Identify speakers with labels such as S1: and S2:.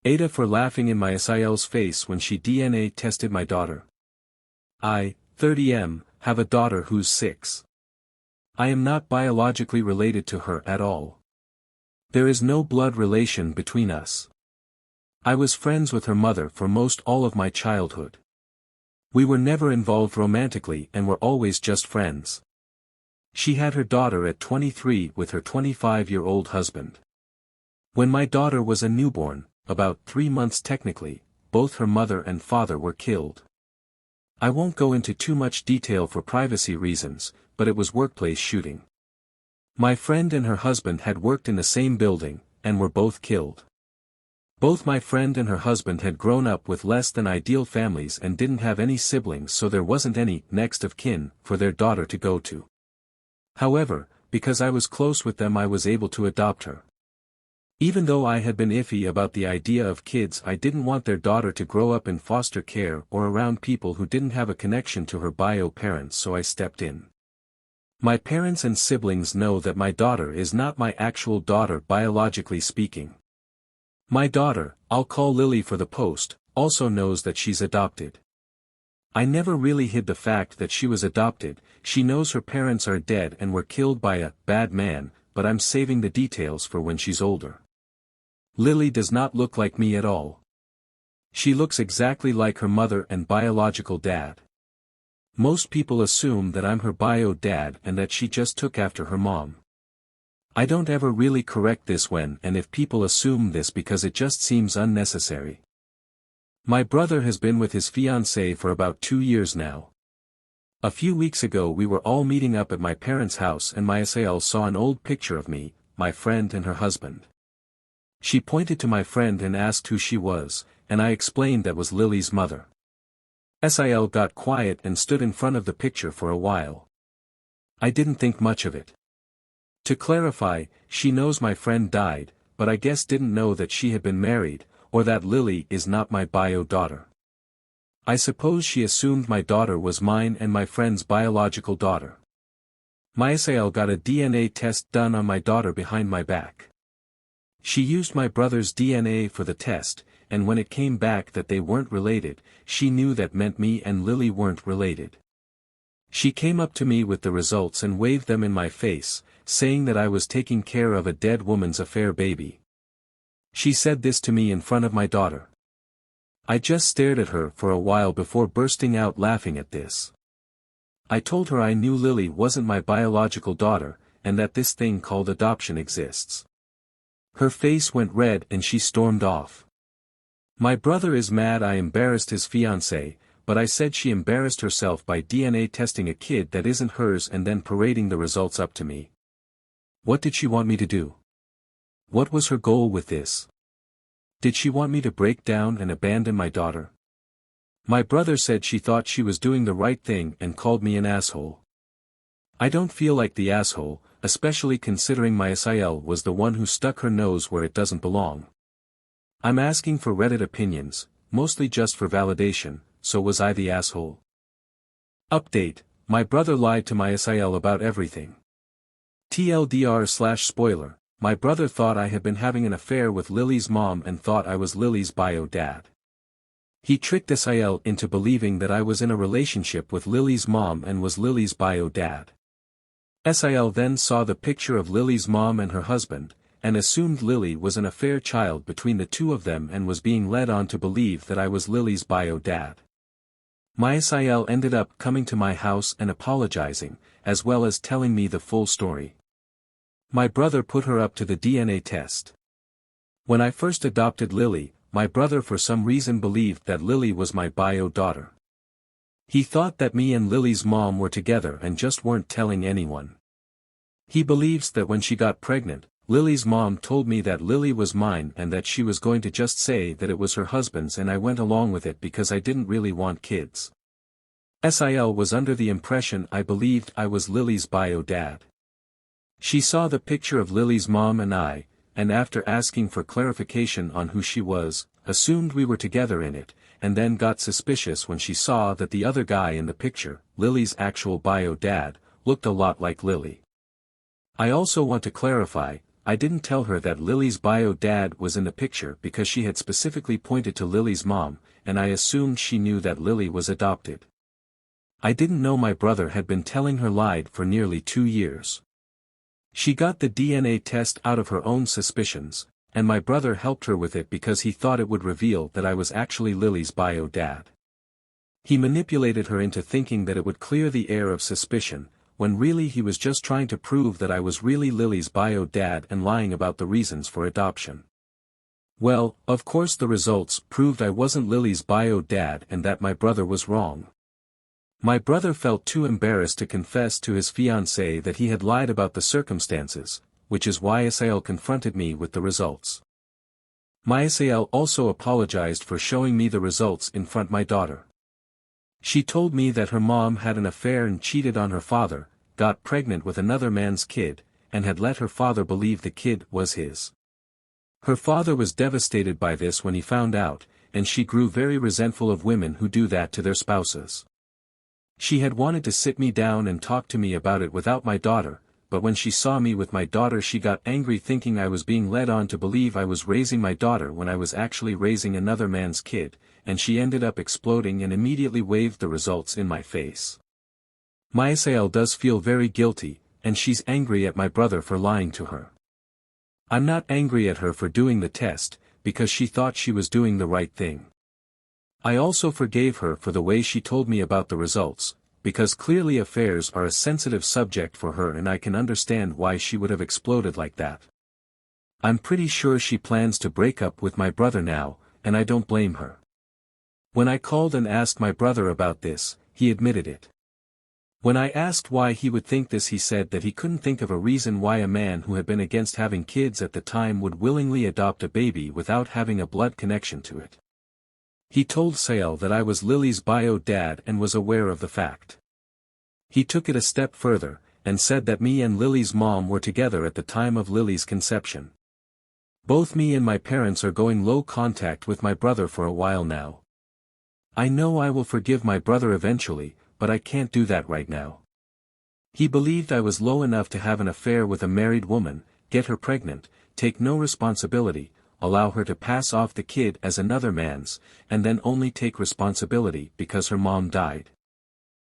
S1: AITA for laughing in my SIL's face when she DNA tested my daughter. I, 30M, have a daughter who's 6. I am not biologically related to her at all. There is no blood relation between us. I was friends with her mother for most all of my childhood. We were never involved romantically and were always just friends. She had her daughter at 23 with her 25-year-old husband. When my daughter was a newborn, about 3 months technically, both her mother and father were killed. I won't go into too much detail for privacy reasons, but it was workplace shooting. My friend and her husband had worked in the same building, and were both killed. Both my friend and her husband had grown up with less than ideal families and didn't have any siblings, so there wasn't any next of kin for their daughter to go to. However, because I was close with them, I was able to adopt her. Even though I had been iffy about the idea of kids, I didn't want their daughter to grow up in foster care or around people who didn't have a connection to her bio parents, so I stepped in. My parents and siblings know that my daughter is not my actual daughter biologically speaking. My daughter, I'll call Lily for the post, also knows that she's adopted. I never really hid the fact that she was adopted. She knows her parents are dead and were killed by a bad man, but I'm saving the details for when she's older. Lily does not look like me at all. She looks exactly like her mother and biological dad. Most people assume that I'm her bio dad and that she just took after her mom. I don't ever really correct this when and if people assume this because it just seems unnecessary. My brother has been with his fiancée for about 2 years now. A few weeks ago we were all meeting up at my parents' house and my SIL saw an old picture of me, my friend and her husband. She pointed to my friend and asked who she was, and I explained that was Lily's mother. SIL got quiet and stood in front of the picture for a while. I didn't think much of it. To clarify, she knows my friend died, but I guess didn't know that she had been married, or that Lily is not my bio daughter. I suppose she assumed my daughter was mine and my friend's biological daughter. My SIL got a DNA test done on my daughter behind my back. She used my brother's DNA for the test, and when it came back that they weren't related, she knew that meant me and Lily weren't related. She came up to me with the results and waved them in my face, saying that I was taking care of a dead woman's affair baby. She said this to me in front of my daughter. I just stared at her for a while before bursting out laughing at this. I told her I knew Lily wasn't my biological daughter, and that this thing called adoption exists. Her face went red and she stormed off. My brother is mad I embarrassed his fiancée, but I said she embarrassed herself by DNA testing a kid that isn't hers and then parading the results up to me. What did she want me to do? What was her goal with this? Did she want me to break down and abandon my daughter? My brother said she thought she was doing the right thing and called me an asshole. I don't feel like the asshole, especially considering my SIL was the one who stuck her nose where it doesn't belong. I'm asking for Reddit opinions, mostly just for validation, so was I the asshole? Update, my brother lied to my SIL about everything. TLDR/spoiler, my brother thought I had been having an affair with Lily's mom and thought I was Lily's bio dad. He tricked SIL into believing that I was in a relationship with Lily's mom and was Lily's bio dad. SIL then saw the picture of Lily's mom and her husband, and assumed Lily was an affair child between the two of them and was being led on to believe that I was Lily's bio dad. My SIL ended up coming to my house and apologizing, as well as telling me the full story. My brother put her up to the DNA test. When I first adopted Lily, my brother for some reason believed that Lily was my bio daughter. He thought that me and Lily's mom were together and just weren't telling anyone. He believes that when she got pregnant, Lily's mom told me that Lily was mine and that she was going to just say that it was her husband's, and I went along with it because I didn't really want kids. SIL was under the impression I believed I was Lily's bio dad. She saw the picture of Lily's mom and I, and after asking for clarification on who she was, assumed we were together in it, and then got suspicious when she saw that the other guy in the picture, Lily's actual bio dad, looked a lot like Lily. I also want to clarify, I didn't tell her that Lily's bio dad was in the picture because she had specifically pointed to Lily's mom, and I assumed she knew that Lily was adopted. I didn't know my brother had been telling her lied for nearly 2 years. She got the DNA test out of her own suspicions, and my brother helped her with it because he thought it would reveal that I was actually Lily's bio dad. He manipulated her into thinking that it would clear the air of suspicion, when really he was just trying to prove that I was really Lily's bio dad and lying about the reasons for adoption. Well, of course the results proved I wasn't Lily's bio dad and that my brother was wrong. My brother felt too embarrassed to confess to his fiancée that he had lied about the circumstances, which is why SIL confronted me with the results. My SIL also apologized for showing me the results in front of my daughter. She told me that her mom had an affair and cheated on her father, got pregnant with another man's kid, and had let her father believe the kid was his. Her father was devastated by this when he found out, and she grew very resentful of women who do that to their spouses. She had wanted to sit me down and talk to me about it without my daughter, but when she saw me with my daughter she got angry thinking I was being led on to believe I was raising my daughter when I was actually raising another man's kid, and she ended up exploding and immediately waved the results in my face. My SIL does feel very guilty, and she's angry at my brother for lying to her. I'm not angry at her for doing the test, because she thought she was doing the right thing. I also forgave her for the way she told me about the results, because clearly affairs are a sensitive subject for her and I can understand why she would have exploded like that. I'm pretty sure she plans to break up with my brother now, and I don't blame her. When I called and asked my brother about this, he admitted it. When I asked why he would think this, he said that he couldn't think of a reason why a man who had been against having kids at the time would willingly adopt a baby without having a blood connection to it. He told SIL that I was Lily's bio dad and was aware of the fact. He took it a step further, and said that me and Lily's mom were together at the time of Lily's conception. Both me and my parents are going low contact with my brother for a while now. I know I will forgive my brother eventually, but I can't do that right now. He believed I was low enough to have an affair with a married woman, get her pregnant, take no responsibility, allow her to pass off the kid as another man's, and then only take responsibility because her mom died.